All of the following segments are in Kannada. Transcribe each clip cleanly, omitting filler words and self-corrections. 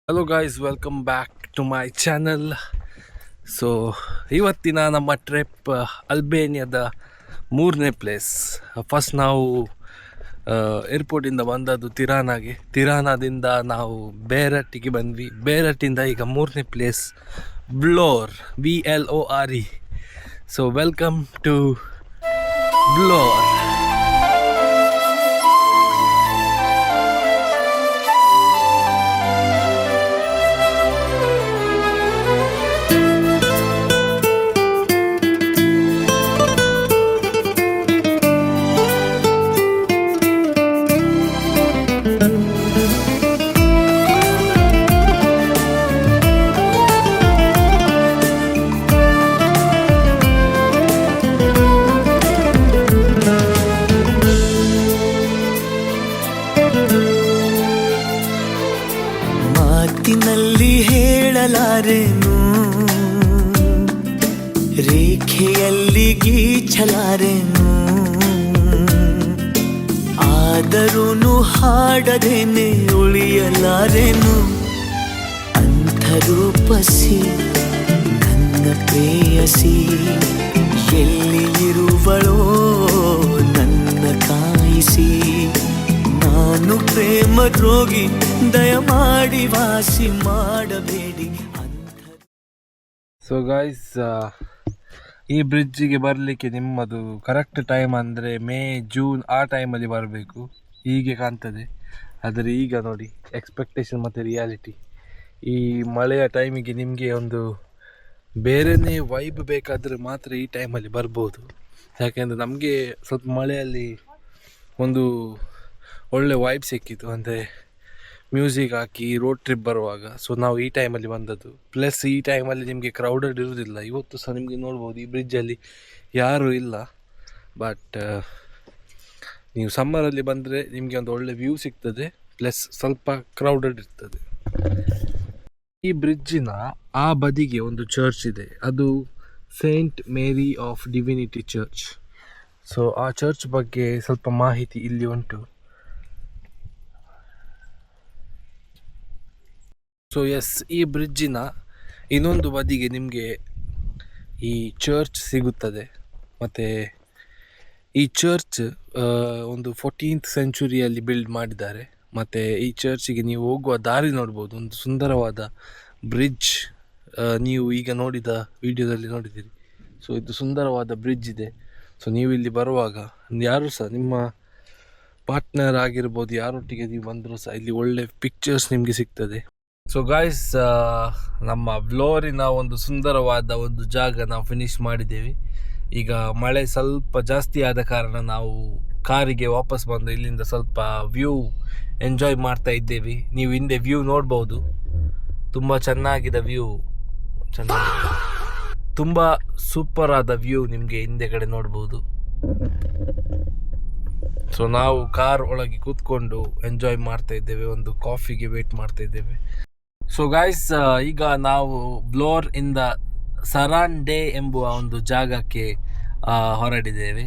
Hello guys, welcome back to my channel. So ಇವತ್ತಿನ ನಮ್ಮ ಟ್ರಿಪ್ ಅಲ್ಬೇನಿಯಾದ 3ನೇ ಪ್ಲೇಸ್. ಫಸ್ಟ್ ನಾವು ಏರ್ಪೋರ್ಟಿಂದ ಬಂದದ್ದು ತಿರಾನಾದಿಂದ ನಾವು ಬೇರಟ್ಟಿಗೆ ಬಂದ್ವಿ. ಬೇರಟ್ಟಿಂದ ಈಗ 3ನೇ place VLORE. So welcome to Vlore. ಮಾತಿನಲ್ಲಿ ಹೇಳಲಾರೆನು, ರೇಖೆಯಲ್ಲಿ ಗೀಚಲಾರೆನು, ಆದರೂ ಹಾಡದೇನೆ ಉಳಿಯಲಾರೆನು. ಅಂಥರೂಪಸಿ ನನ್ನ ಪ್ರೇಯಸಿ ಎಲ್ಲಿ ಇರುವಳೋ ನನ್ನ ಕಾಯಿಸಿ. ನಾನು ಪ್ರೇಮ ರೋಗಿ, ದಯಮಾಡಿ ವಾಸಿ ಮಾಡಬೇಡಿ ಅಂತ. ಸೊ ಗಾಯ್ಸ್, ಈ ಬ್ರಿಡ್ಜಿಗೆ ಬರಲಿಕ್ಕೆ ನಿಮ್ಮದು ಕರೆಕ್ಟ್ ಟೈಮ್ ಅಂದರೆ ಮೇ ಜೂನ್ ಆ ಟೈಮಲ್ಲಿ ಬರಬೇಕು. ಹೀಗೆ ಕಾಣ್ತದೆ. ಆದರೆ ಈಗ ನೋಡಿ, ಎಕ್ಸ್ಪೆಕ್ಟೇಷನ್ ಮತ್ತು ರಿಯಾಲಿಟಿ. ಈ ಮಳೆಯ ಟೈಮಿಗೆ ನಿಮಗೆ ಒಂದು ಬೇರೆಯೇ ವೈಬ್ ಬೇಕಾದರೆ ಮಾತ್ರ ಈ ಟೈಮಲ್ಲಿ ಬರ್ಬೋದು. ಯಾಕೆಂದರೆ ನಮಗೆ ಸ್ವಲ್ಪ ಮಳೆಯಲ್ಲಿ ಒಂದು ಒಳ್ಳೆ ವೈಬ್ ಸಿಕ್ಕಿತ್ತು, ಅಂದರೆ ಮ್ಯೂಸಿಕ್ ಹಾಕಿ ರೋಡ್ ಟ್ರಿಪ್ ಬರುವಾಗ. ಸೊ ನಾವು ಈ ಟೈಮಲ್ಲಿ ಬಂದದ್ದು. ಪ್ಲಸ್ ಈ ಟೈಮಲ್ಲಿ ನಿಮಗೆ ಕ್ರೌಡೆಡ್ ಇರೋದಿಲ್ಲ. ಇವತ್ತು ಸಹ ನಿಮಗೆ ನೋಡ್ಬೋದು ಈ ಬ್ರಿಡ್ಜಲ್ಲಿ ಯಾರೂ ಇಲ್ಲ. ಬಟ್ ನೀವು ಸಮ್ಮರಲ್ಲಿ ಬಂದರೆ ನಿಮಗೆ ಒಂದು ಒಳ್ಳೆ ವ್ಯೂ ಸಿಗ್ತದೆ, ಪ್ಲಸ್ ಸ್ವಲ್ಪ ಕ್ರೌಡೆಡ್ ಇರ್ತದೆ. ಈ ಬ್ರಿಡ್ಜಿನ ಆ ಬದಿಗೆ ಒಂದು ಚರ್ಚ್ ಇದೆ, ಅದು Saint Mary of divinity church. So ಆ ಚರ್ಚ್ ಬಗ್ಗೆ ಸ್ವಲ್ಪ ಮಾಹಿತಿ ಇಲ್ಲಿ ಉಂಟು. ಸೊ ಎಸ್, ಈ ಬ್ರಿಡ್ಜಿನ ಇನ್ನೊಂದು ಬದಿಗೆ ನಿಮಗೆ ಈ ಚರ್ಚ್ ಸಿಗುತ್ತದೆ. ಮತ್ತು ಈ ಚರ್ಚ್ ಒಂದು 14th ಸೆಂಚುರಿಯಲ್ಲಿ ಬಿಲ್ಡ್ ಮಾಡಿದ್ದಾರೆ. ಮತ್ತು ಈ ಚರ್ಚಿಗೆ ನೀವು ಹೋಗುವ ದಾರಿ ನೋಡ್ಬೋದು, ಒಂದು ಸುಂದರವಾದ ಬ್ರಿಡ್ಜ್. ನೀವು ಈಗ ನೋಡಿದ ವಿಡಿಯೋದಲ್ಲಿ ನೋಡಿದ್ದೀರಿ. ಸೊ ಇದು ಸುಂದರವಾದ ಬ್ರಿಡ್ಜ್ ಇದೆ. ಸೊ ನೀವು ಇಲ್ಲಿ ಬರುವಾಗ ಯಾರು ಸಹ ನಿಮ್ಮ ಪಾರ್ಟ್ನರ್ ಆಗಿರ್ಬೋದು, ಯಾರೊಟ್ಟಿಗೆ ನೀವು ಬಂದರೂ ಸಹ ಇಲ್ಲಿ ಒಳ್ಳೆ ಪಿಕ್ಚರ್ಸ್ ನಿಮಗೆ ಸಿಗ್ತದೆ. ಸೊ ಗಾಯ್ಸ್, ನಮ್ಮ ವ್ಲೋರಿನ ಒಂದು ಸುಂದರವಾದ ಒಂದು ಜಾಗ ನಾವು ಫಿನಿಶ್ ಮಾಡಿದ್ದೇವೆ. ಈಗ ಮಳೆ ಸ್ವಲ್ಪ ಜಾಸ್ತಿ ಆದ ಕಾರಣ ನಾವು ಕಾರಿಗೆ ವಾಪಸ್ ಬಂದು ಇಲ್ಲಿಂದ ಸ್ವಲ್ಪ ವ್ಯೂ ಎಂಜಾಯ್ ಮಾಡ್ತಾ ಇದ್ದೇವೆ. ನೀವು ಹಿಂದೆ ವ್ಯೂ ನೋಡ್ಬೋದು, ತುಂಬ ಚೆನ್ನಾಗಿದೆ ವ್ಯೂ. ತುಂಬ ಸೂಪರ್ ಆದ ವ್ಯೂ ನಿಮಗೆ ಹಿಂದೆಗಡೆ ನೋಡ್ಬೋದು. ಸೊ ನಾವು ಕಾರ್ ಒಳಗೆ ಕೂತ್ಕೊಂಡು ಎಂಜಾಯ್ ಮಾಡ್ತಾ ಇದ್ದೇವೆ, ಒಂದು ಕಾಫಿಗೆ ವೇಟ್ ಮಾಡ್ತಾ ಇದ್ದೇವೆ. ಸೊ ಗಾಯ್ಸ್, ಈಗ ನಾವು ವ್ಲೋರ್ ಇಂದ ಸರಾಂಡೆ ಎಂಬುವ ಒಂದು ಜಾಗಕ್ಕೆ ಹೊರಡಿದ್ದೇವೆ.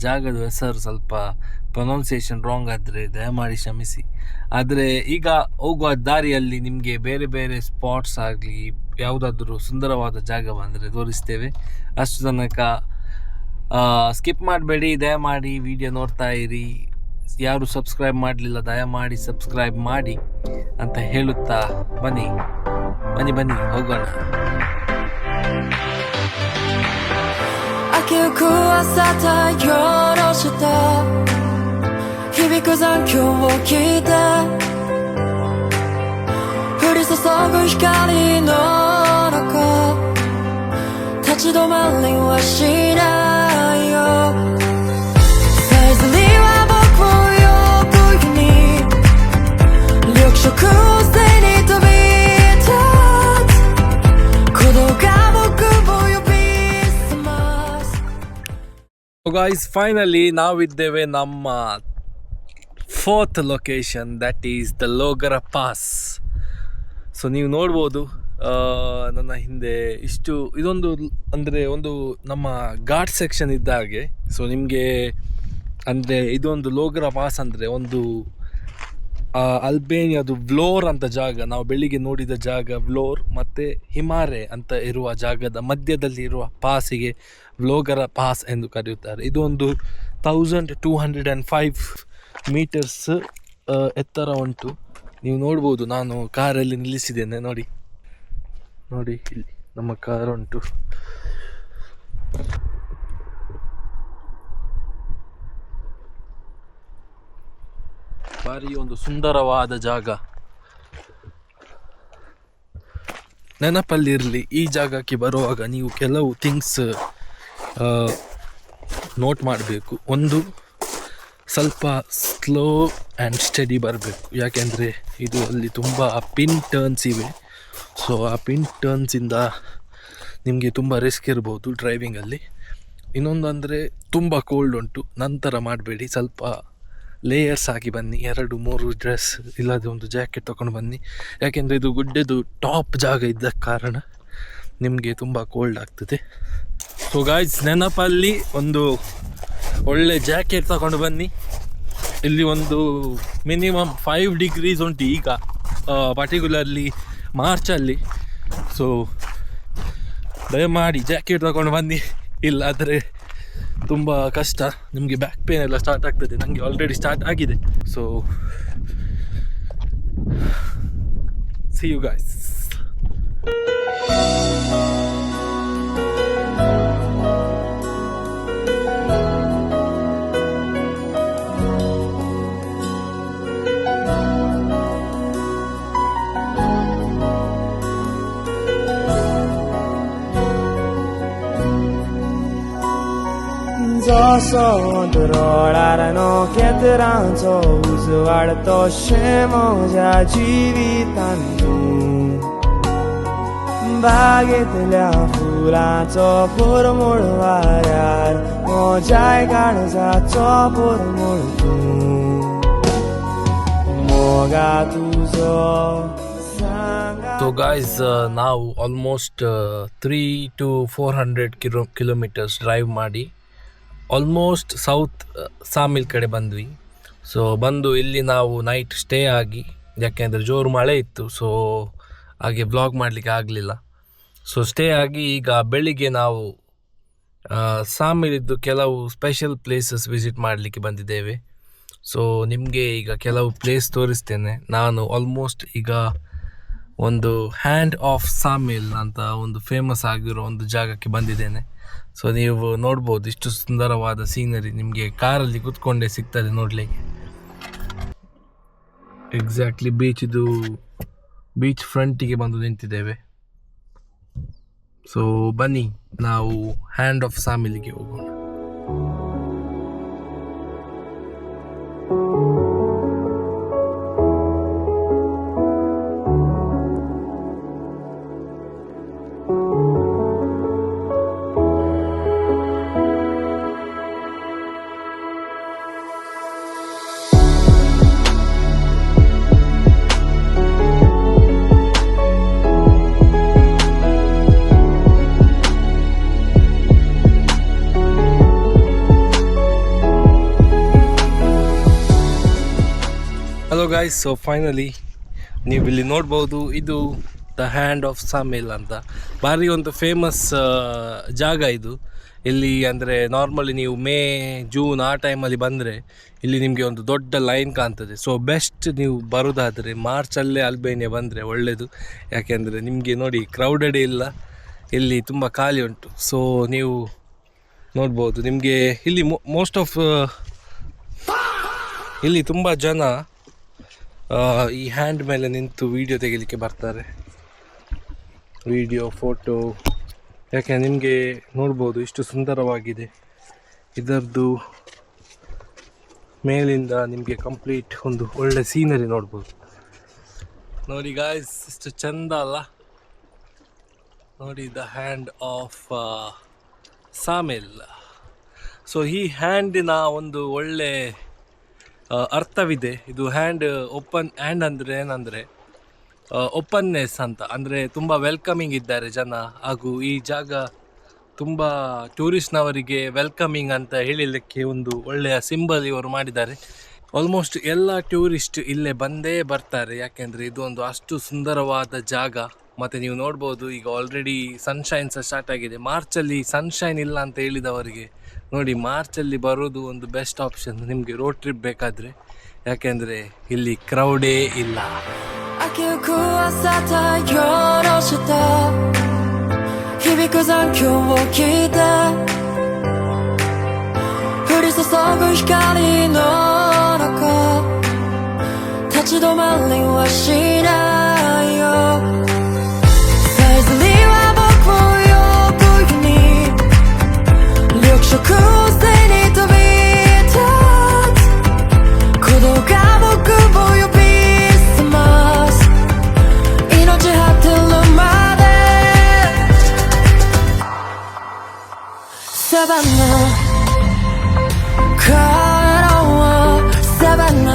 ಜಾಗದ ಹೆಸರು ಸ್ವಲ್ಪ ಪ್ರೊನೌನ್ಸಿಯೇಷನ್ ರಾಂಗ್ ಆದರೆ ದಯಮಾಡಿ ಕ್ಷಮಿಸಿ. ಆದರೆ ಈಗ ಹೋಗುವ ದಾರಿಯಲ್ಲಿ ನಿಮಗೆ ಬೇರೆ ಬೇರೆ ಸ್ಪಾಟ್ಸ್ ಆಗಲಿ ಯಾವುದಾದ್ರೂ ಸುಂದರವಾದ ಜಾಗ ಬಂದರೆ ತೋರಿಸ್ತೇವೆ. ಅಷ್ಟು ತನಕ ಸ್ಕಿಪ್ ಮಾಡಬೇಡಿ, ದಯಮಾಡಿ ವಿಡಿಯೋ ನೋಡ್ತಾ ಇರಿ. ಯಾರು ಸಬ್ಸ್ಕ್ರೈಬ್ ಮಾಡಲಿಲ್ಲ ದಯಮಾಡಿ ಸಬ್ಸ್ಕ್ರೈಬ್ ಮಾಡಿ ಅಂತ ಹೇಳುತ್ತಾ ಬನ್ನಿ ಹೋಗೋಣ. 明けゆく朝太陽の下響く残響を聞いて降り注ぐ光の中立ち止まりはしないよ。さえずりは僕を呼ぶように緑色を背に飛び立つ鼓動が僕を呼び覚ます。So guys, finally ನಾವಿದ್ದೇವೆ ನಮ್ಮ 4th location, that is the Llogara pass. So ನೀವು ನೋಡ್ಬೋದು ನನ್ನ ಹಿಂದೆ ಇದೊಂದು ಅಂದರೆ ಒಂದು ನಮ್ಮ ಘಾಟ್ ಸೆಕ್ಷನ್ ಇದ್ದ ಹಾಗೆ. ಸೊ ನಿಮಗೆ ಅಂದರೆ ಇದೊಂದು ಲೋಗರ ಪಾಸ್ ಅಂದರೆ ಒಂದು ಅಲ್ಬೇನಿಯಾದು ವ್ಲೋರ್ ಅಂತ ಜಾಗ, ನಾವು ಬೆಳಿಗ್ಗೆ ನೋಡಿದ ಜಾಗ ವ್ಲೋರ್, ಮತ್ತು ಹಿಮಾರೆ ಅಂತ ಇರುವ ಜಾಗದ ಮಧ್ಯದಲ್ಲಿ ಇರುವ ಪಾಸಿಗೆ ವ್ಲೋಗರ ಪಾಸ್ ಎಂದು ಕರೆಯುತ್ತಾರೆ. ಇದು ಒಂದು 1205 ಮೀಟರ್ಸ್ ಎತ್ತರ ಉಂಟು. ನೀವು ನೋಡ್ಬೋದು, ನಾನು ಕಾರಲ್ಲಿ ನಿಲ್ಲಿಸಿದ್ದೇನೆ ನೋಡಿ ನೋಡಿ, ಇಲ್ಲಿ ನಮ್ಮ ಕಾರ್ ಉಂಟು. ಭಾರಿ ಒಂದು ಸುಂದರವಾದ ಜಾಗ. ನೆನಪಲ್ಲಿರಲಿ, ಈ ಜಾಗಕ್ಕೆ ಬರುವಾಗ ನೀವು ಕೆಲವು ಥಿಂಗ್ಸ್ ನೋಟ್ ಮಾಡಬೇಕು. ಒಂದು, ಸ್ವಲ್ಪ ಸ್ಲೋ ಆ್ಯಂಡ್ ಸ್ಟಡಿ ಬರಬೇಕು, ಯಾಕೆಂದರೆ ಇದು ಅಲ್ಲಿ ತುಂಬ ಪಿನ್ ಟರ್ನ್ಸ್ ಇವೆ. ಸೊ ಆ ಪಿನ್ ಟರ್ನ್ಸಿಂದ ನಿಮಗೆ ತುಂಬ ರಿಸ್ಕ್ ಇರ್ಬೋದು ಡ್ರೈವಿಂಗಲ್ಲಿ. ಇನ್ನೊಂದು ಅಂದರೆ ತುಂಬ ಕೋಲ್ಡ್ ಉಂಟು, ನಂತರ ಮಾಡಬೇಡಿ, ಸ್ವಲ್ಪ ಲೇಯರ್ಸ್ ಆಗಿ ಬನ್ನಿ, 2-3 ಡ್ರೆಸ್ ಇಲ್ಲದೆ ಒಂದು ಜಾಕೆಟ್ ತೊಗೊಂಡು ಬನ್ನಿ, ಯಾಕೆಂದರೆ ಇದು ಗುಡ್ಡೆದು ಟಾಪ್ ಜಾಗ ಇದ್ದ ಕಾರಣ ನಿಮಗೆ ತುಂಬ ಕೋಲ್ಡ್ ಆಗ್ತದೆ. ಸೊ ಗಾಯ್ಸ್, ನೆನಪಲ್ಲಿ ಒಂದು ಒಳ್ಳೆ ಜಾಕೆಟ್ ತಗೊಂಡು ಬನ್ನಿ. ಇಲ್ಲಿ ಒಂದು ಮಿನಿಮಮ್ 5 ಡಿಗ್ರೀಸ್ ಉಂಟು ಈಗ, ಪರ್ಟಿಕ್ಯುಲರ್ಲಿ ಮಾರ್ಚಲ್ಲಿ. ಸೊ ದಯಮಾಡಿ ಜಾಕೆಟ್ ತಗೊಂಡು ಬನ್ನಿ, ಇಲ್ಲಾದರೆ ತುಂಬ ಕಷ್ಟ, ನಿಮಗೆ ಬ್ಯಾಕ್ ಪೇನ್ ಎಲ್ಲ ಸ್ಟಾರ್ಟ್ ಆಗ್ತದೆ. ನನಗೆ ಆಲ್ರೆಡಿ ಸ್ಟಾರ್ಟ್ ಆಗಿದೆ. So see you guys. Zoso ontororarano chiederanzo usuarto scemo già civitantu Baghetela fulanzo por mulvarar mo jai ganza cho por multu moga tuzo so guys, ನಾವು ಆಲ್ಮೋಸ್ಟ್ 300 to 400 ಕಿಲೋಮೀಟರ್ಸ್ ಡ್ರೈವ್ ಮಾಡಿ ಆಲ್ಮೋಸ್ಟ್ ಸೌತ್ ಸಾಮಿಲ್ ಕಡೆ ಬಂದ್ವಿ. ಸೊ ಬಂದು ಇಲ್ಲಿ ನಾವು ನೈಟ್ ಸ್ಟೇ ಆಗಿ, ಯಾಕೆಂದರೆ ಜೋರು ಮಳೆ ಇತ್ತು, ಸೊ ಹಾಗೆ ವ್ಲಾಗ್ ಮಾಡಲಿಕ್ಕೆ ಆಗಲಿಲ್ಲ. ಸೊ ಸ್ಟೇ ಆಗಿ ಈಗ ಬೆಳಿಗ್ಗೆ ನಾವು ಸಾಮಿಲಿದ್ದು ಕೆಲವು ಸ್ಪೆಷಲ್ ಪ್ಲೇಸಸ್ ವಿಸಿಟ್ ಮಾಡಲಿಕ್ಕೆ ಬಂದಿದ್ದೇವೆ. ಸೊ ನಿಮಗೆ ಈಗ ಕೆಲವು ಪ್ಲೇಸ್ ತೋರಿಸ್ತೇನೆ. ನಾನು ಆಲ್ಮೋಸ್ಟ್ ಈಗ ಒಂದು ಹ್ಯಾಂಡ್ ಆಫ್ ಸಾಮಿಲ್ ಅಂತ ಒಂದು ಫೇಮಸ್ ಆಗಿರೋ ಒಂದು ಜಾಗಕ್ಕೆ ಬಂದಿದ್ದೇನೆ. ಸೊ ನೀವು ನೋಡ್ಬೋದು, ಇಷ್ಟು ಸುಂದರವಾದ ಸೀನರಿ ನಿಮಗೆ ಕಾರಲ್ಲಿ ಕೂತ್ಕೊಂಡೇ ಸಿಗ್ತದೆ ನೋಡಲಿಕ್ಕೆ. ಎಕ್ಸಾಕ್ಟ್ಲಿ ಬೀಚ್ ಫ್ರಂಟಿಗೆ ಬಂದು ನಿಂತಿದ್ದೇವೆ. ಸೊ ಬನ್ನಿ, ನಾವು ಹ್ಯಾಂಡ್ ಆಫ್ ಸಾಮಿಲಿಗೆ ಹೋಗೋಣ. ಹಲೋ ಗಾಯ್ಸ್, ಸೊ ಫೈನಲಿ ನೀವು ಇಲ್ಲಿ ನೋಡ್ಬೋದು, ಇದು ದ ಹ್ಯಾಂಡ್ ಆಫ್ ಸಾಮಿಲ್ ಅಂತ ಭಾರಿ ಒಂದು ಫೇಮಸ್ ಜಾಗ ಇದು. ಇಲ್ಲಿ ಅಂದರೆ ನಾರ್ಮಲಿ ನೀವು ಮೇ ಜೂನ್ ಆ ಟೈಮಲ್ಲಿ ಬಂದರೆ ಇಲ್ಲಿ ನಿಮಗೆ ಒಂದು ದೊಡ್ಡ ಲೈನ್ ಕಾಣ್ತದೆ. ಸೊ ಬೆಸ್ಟ್ ನೀವು ಬರೋದಾದರೆ ಮಾರ್ಚಲ್ಲೇ ಅಲ್ಬೇನಿಯಾ ಬಂದರೆ ಒಳ್ಳೆಯದು, ಯಾಕೆಂದರೆ ನಿಮಗೆ ನೋಡಿ ಕ್ರೌಡೆಡ್ ಇಲ್ಲ, ಇಲ್ಲಿ ತುಂಬ ಖಾಲಿ ಉಂಟು. ಸೊ ನೀವು ನೋಡ್ಬೋದು, ನಿಮಗೆ ಇಲ್ಲಿ ಮೋಸ್ಟ್ ಆಫ್ ಇಲ್ಲಿ ತುಂಬ ಜನ ಈ ಹ್ಯಾಂಡ್ ಮೇಲೆ ನಿಂತು ವಿಡಿಯೋ ತೆಗಿಲಿಕ್ಕೆ ಬರ್ತಾರೆ, ವಿಡಿಯೋ ಫೋಟೋ. ಯಾಕೆ ನಿಮಗೆ ನೋಡ್ಬೋದು ಇಷ್ಟು ಸುಂದರವಾಗಿದೆ. ಇದರದ್ದು ಮೇಲಿಂದ ನಿಮಗೆ ಕಂಪ್ಲೀಟ್ ಒಂದು ಒಳ್ಳೆ ಸೀನರಿ ನೋಡ್ಬೋದು. ನೋಡಿ ಗಾಯ್ಸ್, ಇಷ್ಟು ಚಂದ ಅಲ್ಲ ನೋಡಿ, the hand of sawmill. So ಈ ಹ್ಯಾಂಡಿನ ಒಂದು ಒಳ್ಳೆ ಅರ್ಥವಿದೆ. ಇದು ಹ್ಯಾಂಡ್ ಅಂದರೆ ಏನಂದರೆ ಓಪನ್ನೆಸ್ ಅಂತ, ಅಂದರೆ ತುಂಬ ವೆಲ್ಕಮಿಂಗ್ ಇದ್ದಾರೆ ಜನ, ಹಾಗೂ ಈ ಜಾಗ ತುಂಬ ಟೂರಿಸ್ಟ್ನವರಿಗೆ ವೆಲ್ಕಮಿಂಗ್ ಅಂತ ಹೇಳಲಿಕ್ಕೆ ಒಂದು ಒಳ್ಳೆಯ ಸಿಂಬಲ್ ಇವರು ಮಾಡಿದ್ದಾರೆ. ಆಲ್ಮೋಸ್ಟ್ ಎಲ್ಲ ಟೂರಿಸ್ಟ್ ಇಲ್ಲೇ ಬಂದೇ ಬರ್ತಾರೆ, ಯಾಕೆಂದರೆ ಇದು ಒಂದು ಅಷ್ಟು ಸುಂದರವಾದ ಜಾಗ. ಮತ್ತು ನೀವು ನೋಡ್ಬೋದು ಈಗ ಆಲ್ರೆಡಿ ಸನ್ಶೈನ್ ಸಹ ಸ್ಟಾರ್ಟ್ ಆಗಿದೆ. ಮಾರ್ಚಲ್ಲಿ ಸನ್ಶೈನ್ ಇಲ್ಲ ಅಂತ ಹೇಳಿದವರಿಗೆ ನೋಡಿ, ಮಾರ್ಚಲ್ಲಿ ಬರೋದು ಒಂದು ಬೆಸ್ಟ್ ಆಪ್ಷನ್ ನಿಮಗೆ ರೋಡ್ ಟ್ರಿಪ್ ಬೇಕಾದರೆ, ಯಾಕೆಂದರೆ ಇಲ್ಲಿ ಕ್ರೌಡೇ ಇಲ್ಲ. 秋ゆく朝太陽の下響く残響を聞いて降り注ぐ光の中立ち止まりはしないよ。さえずりは僕を呼ぶように緑色を背に飛び立つ鼓動が僕を呼び覚ます命張ってるまでサバンナ帰ろうサバンナ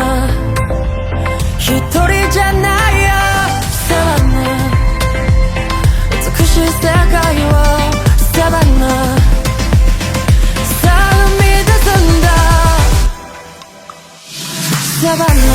一人じゃないよサバンナ美しい世界をサバンナさあ生み出すんだサバンナ